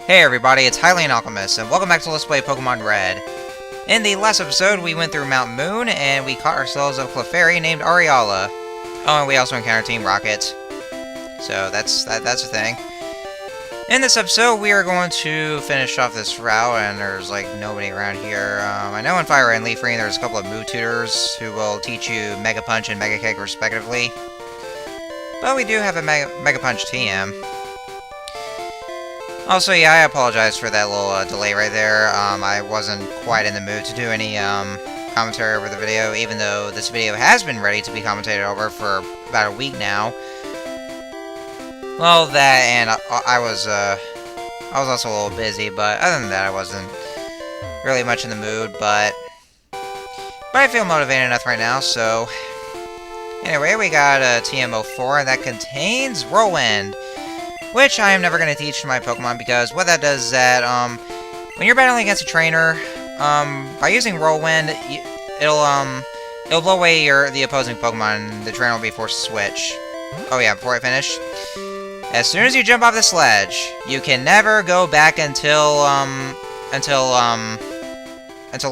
Hey everybody, it's Hylian Alchemist, and welcome back to Let's Play Pokemon Red. In the last episode, we went through Mount Moon, and we caught ourselves a Clefairy named Ariala. Oh, and we also encountered Team Rocket. So, that's a thing. In this episode, we are going to finish off this route, and there's, like, nobody around here. I know in Fire and Leaf Ring, there's a couple of Moo Tutors who will teach you Mega Punch and Mega Kick, respectively. But we do have a Mega Punch TM. Also, yeah, I apologize for that little delay right there. I wasn't quite in the mood to do any commentary over the video, even though this video has been ready to be commentated over for about a week now. Well, that and I was also a little busy, but other than that, I wasn't really much in the mood. But I feel motivated enough right now. So anyway, we got a TM04, and that contains Whirlwind, which I am never going to teach to my Pokemon, because what that does is that, when you're battling against a trainer, by using Whirlwind, it'll blow away the opposing Pokemon, and the trainer will be forced to switch. Oh yeah, before I finish, as soon as you jump off the sledge, you can never go back until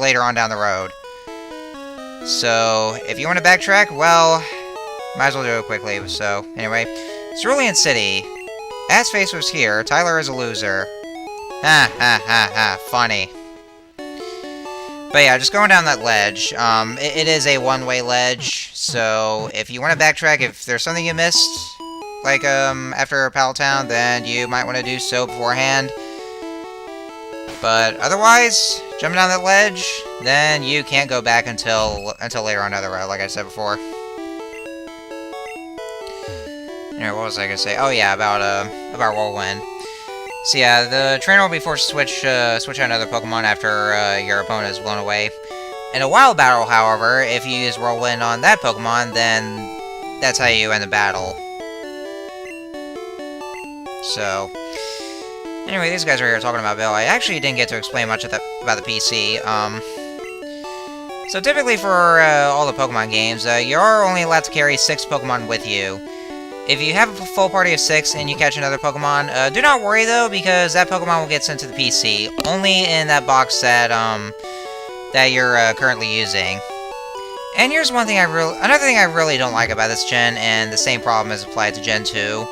later on down the road. So, if you want to backtrack, well, might as well do it quickly. So, anyway, Cerulean City. As Face was here, Tyler is a loser. Ha ha ha ha, funny. But yeah, just going down that ledge, it is a one-way ledge, so if you want to backtrack, if there's something you missed, like, after Pallet Town, then you might want to do so beforehand. But otherwise, jumping down that ledge, then you can't go back until later on down the road, like I said before. Anyway, what was I gonna say? Oh yeah, about Whirlwind. So yeah, the trainer will be forced to switch out another Pokemon after your opponent is blown away. In a wild battle, however, if you use Whirlwind on that Pokemon, then that's how you end the battle. So anyway, these guys are here talking about Bill. I actually didn't get to explain much about the PC. So typically for all the Pokemon games, you're only allowed to carry 6 Pokemon with you. If you have a full party of 6 and you catch another Pokemon, do not worry though, because that Pokemon will get sent to the PC, only in that box that you're currently using. And here's another thing I really don't like about this gen, and the same problem is applied to Gen 2,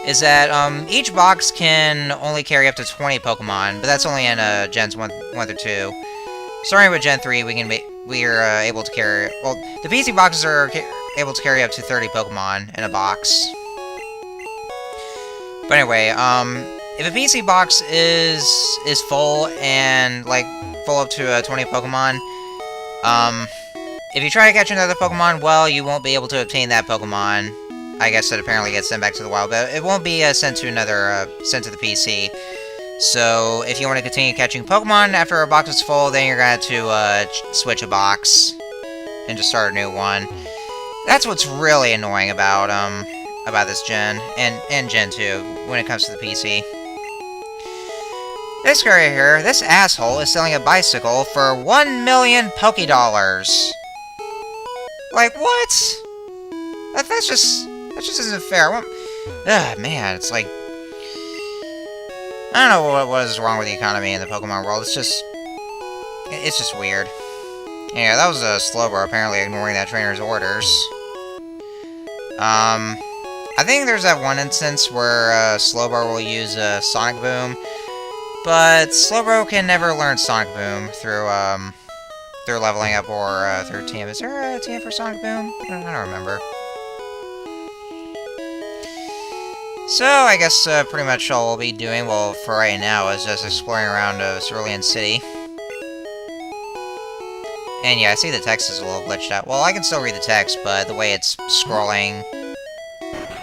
is that each box can only carry up to 20 Pokemon, but that's only in Gens 1 through 2. Starting with Gen 3, we are able to carry, well, the PC boxes are able to carry up to 30 Pokemon in a box. But anyway, if a PC box is full and like full up to 20 Pokemon, if you try to catch another Pokemon, well, you won't be able to obtain that Pokemon. I guess it apparently gets sent back to the wild, but it won't be sent to the PC. So if you want to continue catching Pokemon after a box is full, then you're going to have to switch a box and just start a new one. That's what's really annoying about this gen, and Gen 2, when it comes to the PC. This guy right here, this asshole, is selling a bicycle for 1 million Pokédollars. Like, what? That just isn't fair. Man, it's like, I don't know what is wrong with the economy in the Pokemon world. It's just weird. Yeah, that was a Slowbro apparently ignoring that trainer's orders. I think there's that one instance where Slowbro will use Sonic Boom, but Slowbro can never learn Sonic Boom through leveling up or through TM. Is there a TM for Sonic Boom? I don't remember. So I guess pretty much all we'll be doing, well, for right now, is just exploring around Cerulean City. And yeah, I see the text is a little glitched out. Well, I can still read the text, but the way it's scrolling,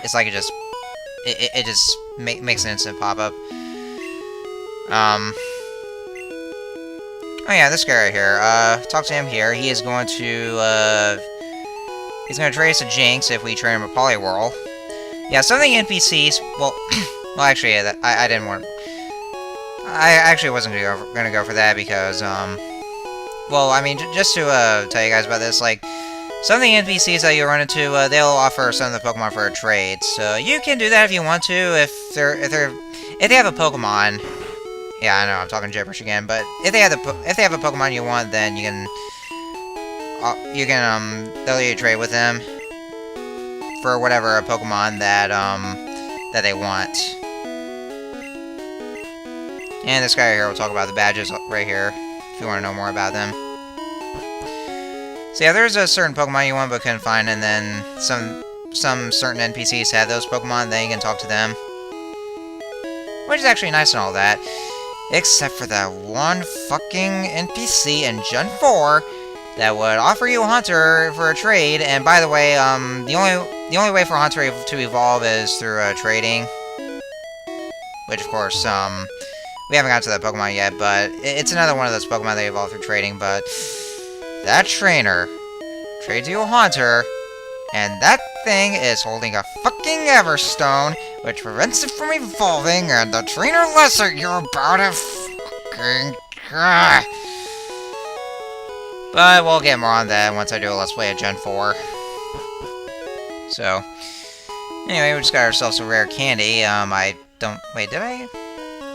it's like it just makes an instant pop-up. Oh yeah, this guy right here. Talk to him here. He is going to, he's going to trade us a Jinx if we train him a Poliwhirl. Yeah, some of the NPCs, well, well actually, yeah, I didn't want, I actually wasn't going to go for that because, well, I mean, just to tell you guys about this, like, some of the NPCs that you run into, they'll offer some of the Pokemon for a trade. So you can do that if you want to, if they have a Pokemon Yeah, I know, I'm talking gibberish again, but if they have a Pokemon you want, then you can they'll let you trade with them for whatever Pokemon that they want. And this guy right here will talk about the badges right here, if you want to know more about them. So yeah, there's a certain Pokemon you want but couldn't find, and then some certain NPCs have those Pokemon, then you can talk to them. Which is actually nice and all that. Except for that one fucking NPC in Gen 4 that would offer you a Haunter for a trade, and by the way, the only way for a Haunter to evolve is through trading. Which, of course, we haven't gotten to that Pokemon yet, but it's another one of those Pokemon that evolve through trading, but that trainer trades you a Haunter, and that thing is holding a fucking Everstone, which prevents it from evolving, and the trainer lesser you're about to fucking... But we'll get more on that once I do a Let's Play of Gen 4. So, anyway, we just got ourselves a rare candy. Wait, did I?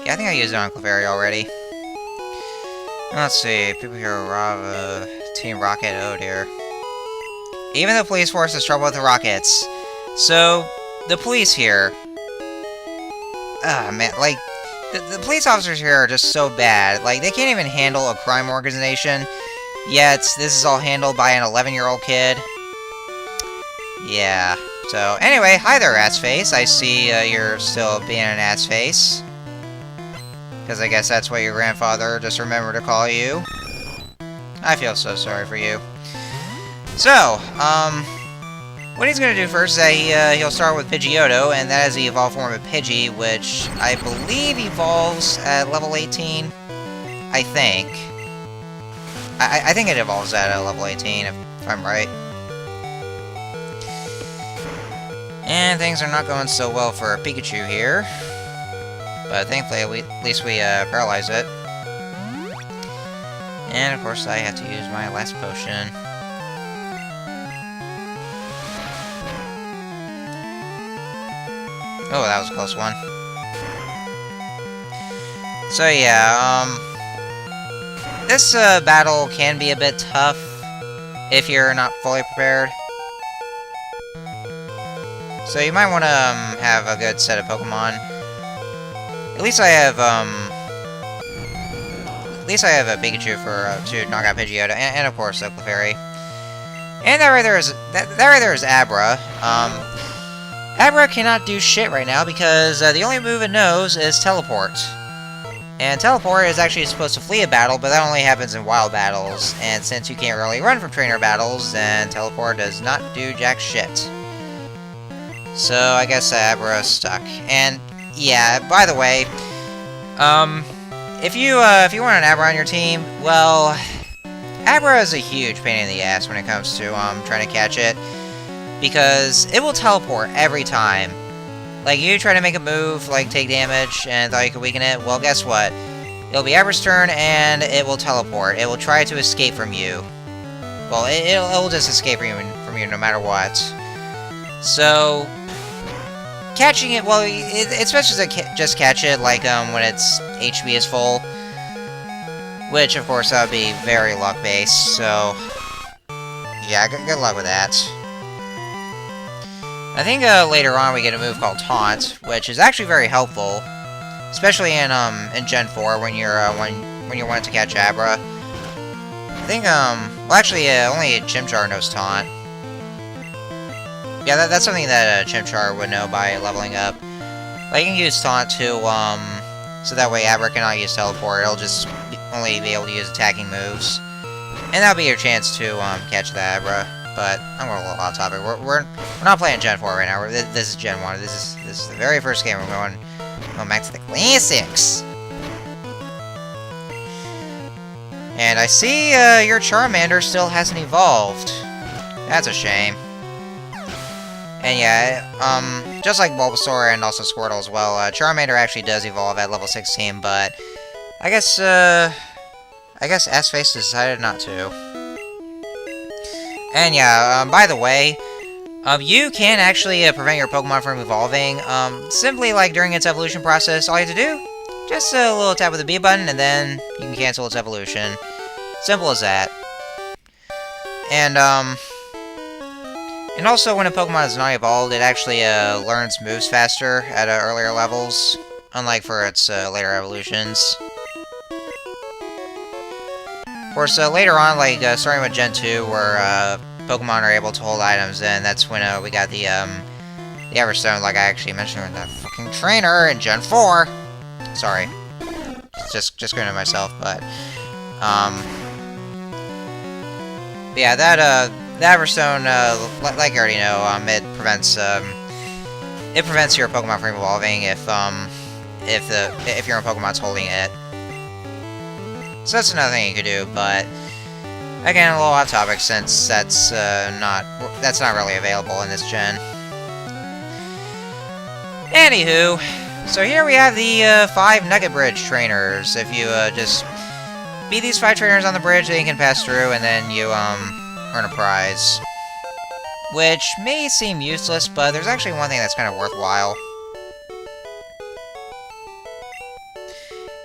Yeah, I think I used it on Clefairy already. Let's see, people here rob Team Rocket, oh dear. Even the police force has trouble with the rockets. So, the police here... man, like, the police officers here are just so bad. Like, they can't even handle a crime organization. Yet, this is all handled by an 11-year-old kid. Yeah. So, anyway, hi there, Assface. I see you're still being an Assface. Because I guess that's what your grandfather just remembered to call you. I feel so sorry for you. So, what he's going to do first is that he'll start with Pidgeotto, and that is the evolved form of Pidgey, which I believe evolves at level 18. I think. I think it evolves at level 18, if I'm right. And things are not going so well for Pikachu here. But thankfully, at least we paralyze it. And of course, I have to use my last potion. Oh, that was a close one. So yeah, this battle can be a bit tough if you're not fully prepared. So you might want to have a good set of Pokemon. At least I have a Pikachu to knock out Pidgeotto, and of course a Clefairy. And that right there is Abra. Abra cannot do shit right now because the only move it knows is Teleport. And Teleport is actually supposed to flee a battle, but that only happens in wild battles. And since you can't really run from trainer battles, then Teleport does not do jack shit. So I guess Abra is stuck. And yeah, by the way, if you want an Abra on your team, well, Abra is a huge pain in the ass when it comes to trying to catch it, because it will teleport every time. Like, you try to make a move, like take damage, and thought you could weaken it. Well, guess what? It'll be Abra's turn, and it will teleport. It will try to escape from you. Well, it'll just escape from you no matter what. So, catching it, well, it's best to just catch it, like, when its HP is full. Which, of course, that would be very luck-based, so... yeah, good luck with that. I think, later on we get a move called Taunt, which is actually very helpful. Especially in Gen 4, when you're wanting to catch Abra. I think, well, actually, only Chimchar knows Taunt. Yeah, that's something that Chimchar would know by leveling up. Like, you can use Taunt to, so that way Abra cannot use Teleport. It'll just only be able to use attacking moves. And that'll be your chance to, catch the Abra. But I'm going a little off topic. We're not playing Gen 4 right now. This is Gen 1. This is the very first game we're going back to the classics. And I see your Charmander still hasn't evolved. That's a shame. And yeah, just like Bulbasaur and also Squirtle as well, Charmander actually does evolve at level 16, but I guess Assface decided not to. And yeah, by the way, you can actually prevent your Pokemon from evolving, simply like during its evolution process. All you have to do, Just a little tap with the B button, and then you can cancel its evolution. Simple as that. And also, when a Pokemon is not evolved, it actually learns moves faster at earlier levels, unlike for its later evolutions. Of course, later on, like, starting with Gen 2, where Pokemon are able to hold items, and that's when we got the Everstone, like I actually mentioned with that fucking trainer in Gen 4. Sorry. Just going to myself, but yeah, that Everstone, like you already know, it prevents your Pokemon from evolving if your own Pokemon's holding it. So that's another thing you could do, but again, a little off topic since that's not really available in this gen. Anywho, so here we have the 5 Nugget Bridge trainers. If you just beat these 5 trainers on the bridge, then you can pass through, and then you earn a prize. Which may seem useless, but there's actually one thing that's kind of worthwhile.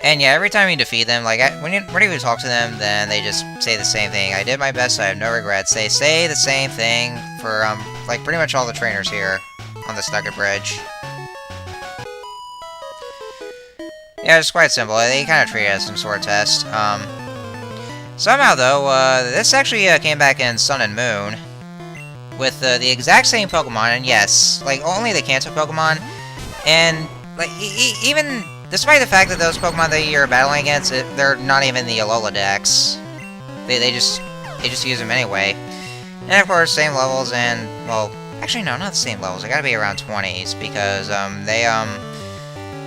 And yeah, every time you defeat them, like, whenever you talk to them, then they just say the same thing. I did my best, I have no regrets. They say the same thing for, like, pretty much all the trainers here on this Nugget Bridge. Yeah, it's quite simple. They kind of treat it as some sort of test. Somehow, though, this actually came back in Sun and Moon with the exact same Pokemon, and yes, like, only the Kanto Pokemon, and, like, even despite the fact that those Pokemon that you're battling against, they're not even the Alola Dex. They just use them anyway. And of course, same levels, and, well, actually no, not the same levels. They gotta be around 20s, because,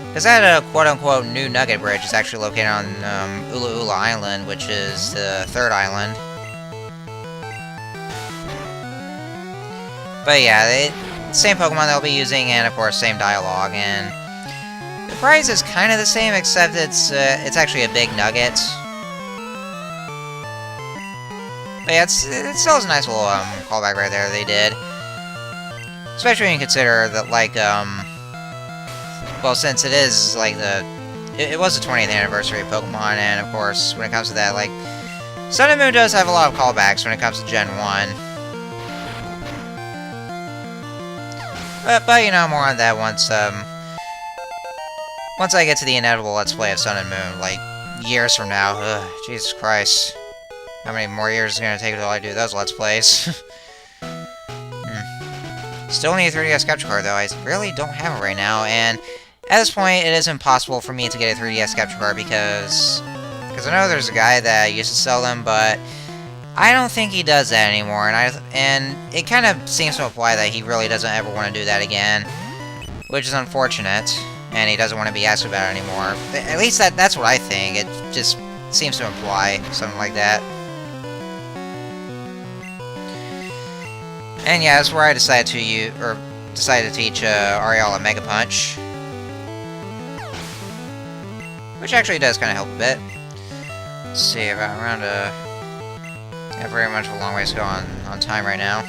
because that quote-unquote new Nugget Bridge is actually located on Ula Ula Island, which is the 3rd island. But yeah, same Pokemon they'll be using, and of course, same dialogue, and the prize is kind of the same, except it's actually a big nugget. But yeah, it still is a nice little callback right there they did. Especially when you consider that, like, well, since it is, like, it was the 20th anniversary of Pokemon, and of course, when it comes to that, like, Sun and Moon does have a lot of callbacks when it comes to Gen 1. But you know, more on that once I get to the inevitable Let's Play of Sun and Moon, like, years from now. Ugh, Jesus Christ. How many more years is it gonna take until I do those Let's Plays? Still need a 3DS capture card, though. I really don't have it right now, and at this point, it is impossible for me to get a 3DS capture card because I know there's a guy that used to sell them, but I don't think he does that anymore, and it kind of seems to imply that he really doesn't ever want to do that again, which is unfortunate, and he doesn't want to be asked about it anymore. At least that's what I think. It just seems to imply something like that. And yeah, that's where I decided to teach Ariala Mega Punch, which actually does kind of help a bit. Let's see, about around yeah, very much a long ways to go on time right now.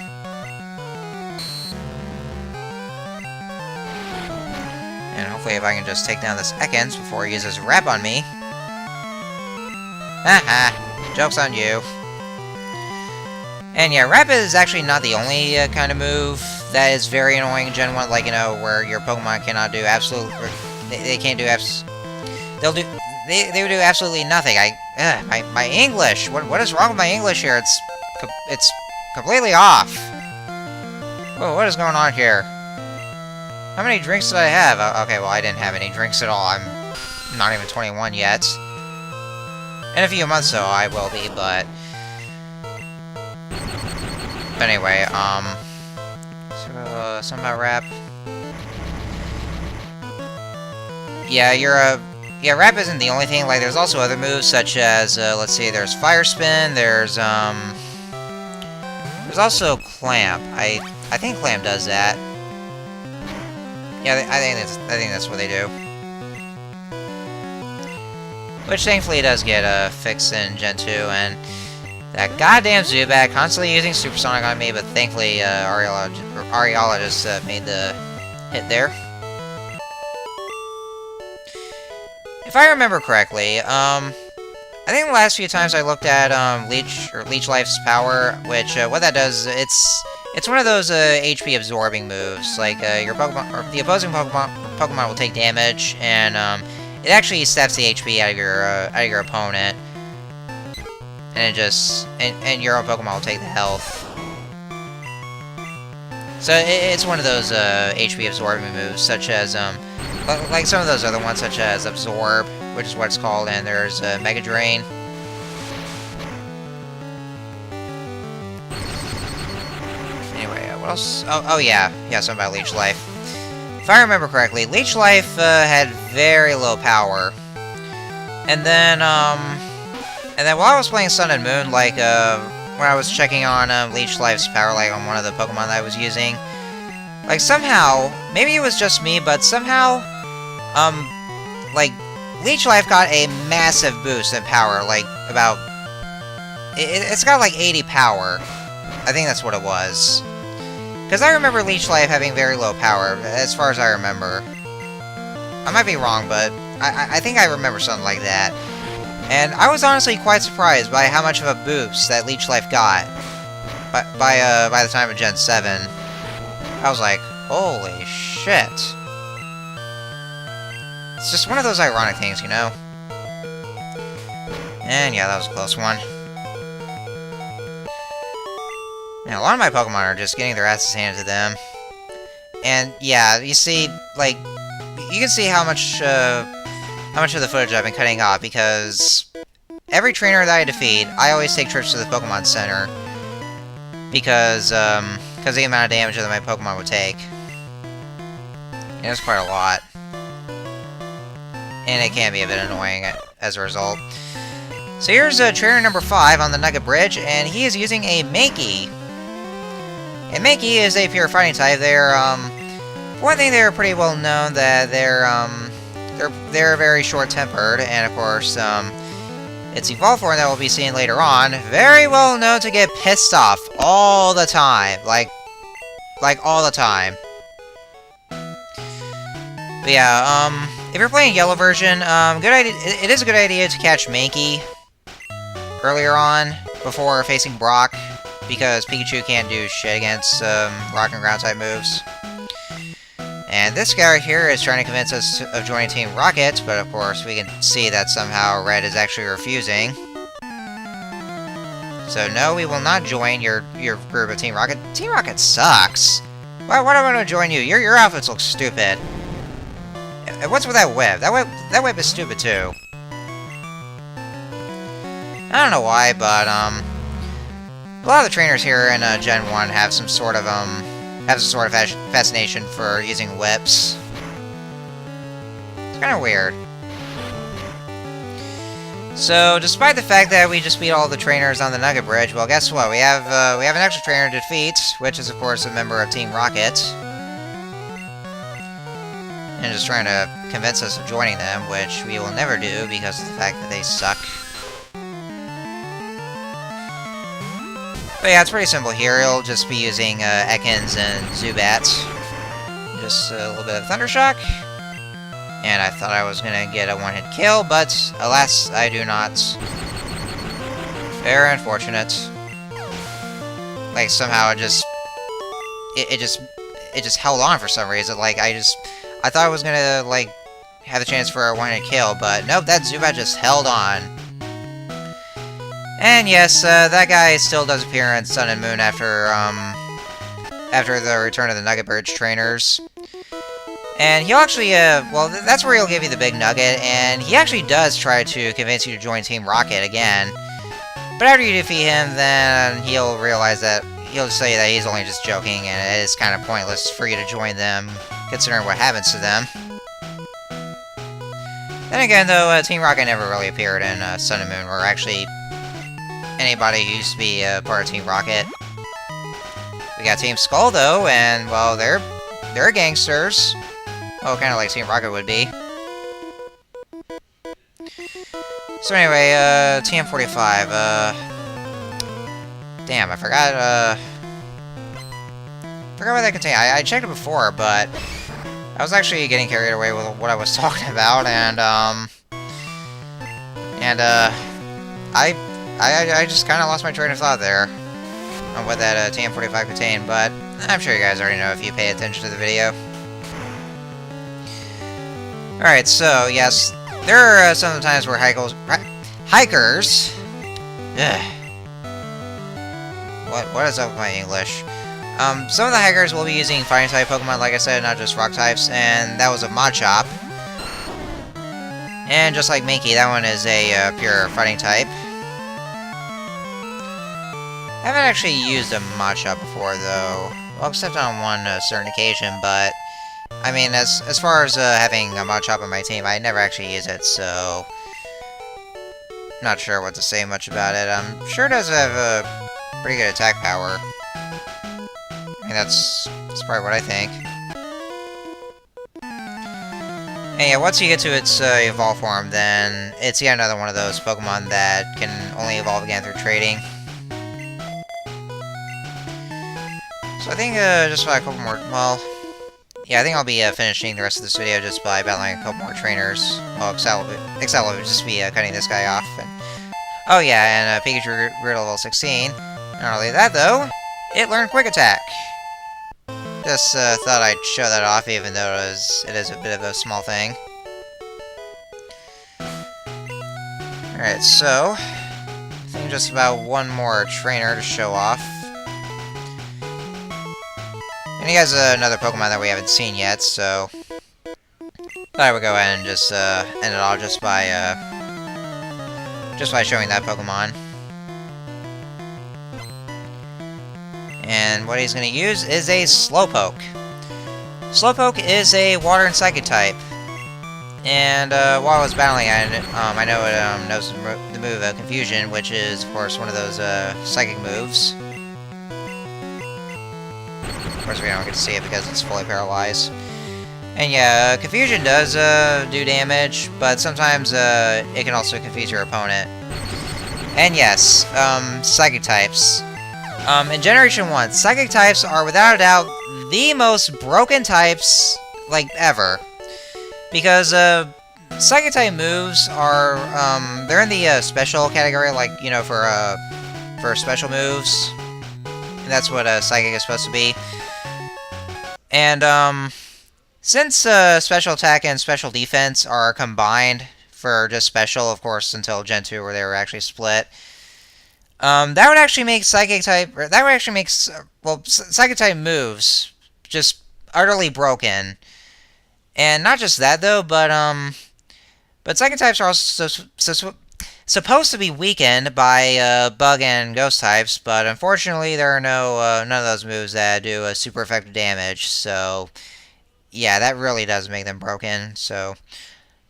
And hopefully if I can just take down this Ekans before he uses Rap on me. Haha, joke's on you. And yeah, Rap is actually not the only kind of move that is very annoying in Gen 1, like, you know, where your Pokemon cannot do absolute... They can't do they would do absolutely nothing. My English! What is wrong with my English here? It's completely off. Whoa, what is going on here? How many drinks did I have? Okay, well, I didn't have any drinks at all. I'm not even 21 yet. In a few months, though, I will be, but anyway, so, something about Rap. Yeah, yeah, Rap isn't the only thing. Like, there's also other moves, such as, let's see, there's Fire Spin, there's also Clamp. I think Clamp does that. Yeah, I think that's what they do. Which, thankfully, does get fixed in Gen 2, and that goddamn Zubat constantly using Supersonic on me, but thankfully, Ariala just made the hit there. if I remember correctly, I think the last few times I looked at Leech Life's power, which what that does, it's one of those HP absorbing moves. Like your Pokemon or the opposing Pokemon will take damage, and it actually steps the HP out of your opponent, and and your own Pokemon will take the health. So it's one of those HP absorbing moves, such as like some of those other ones, such as Absorb, which is what it's called, and there's Mega Drain. Anyway, what else? Oh yeah, something about Leech Life. If I remember correctly, Leech Life had very low power, and then while I was playing Sun and Moon, like when I was checking on Leech Life's power, like on one of the Pokemon that I was using, like somehow, maybe it was just me, but somehow, like Leech Life got a massive boost in power, like about, it's got like 80 power. I think that's what it was. Because I remember Leech Life having very low power, as far as I remember. I might be wrong, but I think I remember something like that. And I was honestly quite surprised by how much of a boost that Leech Life got by the time of Gen 7. I was like, holy shit. It's just one of those ironic things, you know? And yeah, that was a close one. Yeah, a lot of my Pokemon are just getting their asses handed to them. And yeah, you see, like, you can see how much of the footage I've been cutting off, because every trainer that I defeat, I always take trips to the Pokemon Center, because the amount of damage that my Pokemon would take. And it's quite a lot. And it can be a bit annoying as a result. So here's trainer number 5 on the Nugget Bridge, and he is using a Mankey. And Mankey is a pure fighting type. They're, for one thing, they're pretty well known that they're very short-tempered, and of course, its evolved form that we'll be seeing later on, very well known to get pissed off all the time, like all the time. But yeah, if you're playing Yellow version, good idea. It is a good idea to catch Mankey earlier on before facing Brock, because Pikachu can't do shit against Rock and Ground type moves. And this guy right here is trying to convince us of joining Team Rocket, but of course we can see that somehow Red is actually refusing. So no, we will not join your group of Team Rocket. Team Rocket sucks! Why do I want to join you? Your outfits look stupid. And what's with that whip? That whip is stupid too. I don't know why, but a lot of the trainers here in Gen 1 have some sort of fascination for using whips. It's kind of weird. So, despite the fact that we just beat all the trainers on the Nugget Bridge, well, guess what? We have an extra trainer to defeat, which is, of course, a member of Team Rocket. And just trying to convince us of joining them, which we will never do because of the fact that they suck. But yeah, it's pretty simple here. He'll just be using Ekans and Zubats. Just a little bit of Thundershock. And I thought I was gonna get a one-hit kill, but alas, I do not. Very unfortunate. Like, somehow it just held on for some reason. Like, I thought I was gonna, like, have a chance for a one-hit kill, but nope, that Zubat just held on. And yes, that guy still does appear in Sun and Moon after the return of the Nugget Bridge trainers. And he'll actually, well, that's where he'll give you the big nugget, and he actually does try to convince you to join Team Rocket again. But after you defeat him, then he'll realize that, he'll say that he's only just joking, and it is kind of pointless for you to join them, considering what happens to them. Then again, though, Team Rocket never really appeared in Sun and Moon, or actually anybody who used to be part of Team Rocket. We got Team Skull, though, and, well, they're gangsters. Oh, kind of like Team Rocket would be. So anyway, TM45, damn, I forgot what that contained. I checked it before, but I was actually getting carried away with what I was talking about, and, And, I just kind of lost my train of thought there on what that TM45 contained, but I'm sure you guys already know if you pay attention to the video. Alright, so, yes, there are some times where hikers... Ugh. What is up with my English? Some of the hikers will be using fighting-type Pokemon, like I said, not just rock types, and that was a Machop. And just like Minky, that one is a pure fighting type. I haven't actually used a Machop before, though. Well, except on one certain occasion, but... I mean, as far as having a Machop on my team, I never actually use it, so... Not sure what to say much about it. I'm sure it does have a pretty good attack power. I mean, that's probably what I think. And yeah, once you get to its evolved form, then it's yet another one of those Pokemon that can only evolve again through trading. So I think just by a couple more, well, yeah, I think I'll be finishing the rest of this video just by battling a couple more trainers. Well, Excel will just be cutting this guy off. And, oh yeah, and Pikachu grew to level 16. Not only that though, it learned Quick Attack. Just thought I'd show that off, even though it is a bit of a small thing. Alright, so I think just about one more trainer to show off. And he has another Pokemon that we haven't seen yet, so thought I would go ahead and just end it all just by showing that Pokemon. And what he's going to use is a Slowpoke. Slowpoke is a Water and Psychic type. And while I was battling, I know it knows the move Confusion, which is, of course, one of those Psychic moves. Of course, we don't get to see it because it's fully paralyzed. And yeah, Confusion does do damage, but sometimes it can also confuse your opponent. And yes, Psychic types. In Generation 1, Psychic types are without a doubt the most broken types, like, ever. Because, Psychic type moves are, they're in the, special category, like, you know, for special moves. And that's what Psychic is supposed to be. And, since, special attack and special defense are combined for just special, of course, until Gen 2, where they were actually split, that would actually make Psychic type, well, Psychic type moves just utterly broken. And not just that, though, but Psychic types are also supposed to be weakened by, Bug and Ghost types, but unfortunately there are none of those moves that do super effective damage, so, yeah, that really does make them broken. So,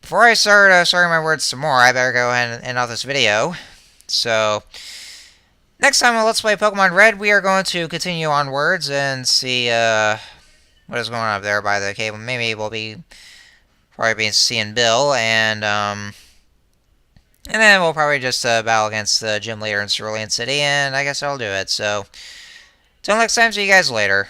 before I start starting my words some more, I better go ahead and end off this video. So, next time on Let's Play Pokemon Red, we are going to continue onwards and see what is going on up there by the cable. Maybe we'll probably be seeing Bill, and then we'll probably just battle against the gym leader in Cerulean City, and I guess that'll do it. So, till next time, see you guys later.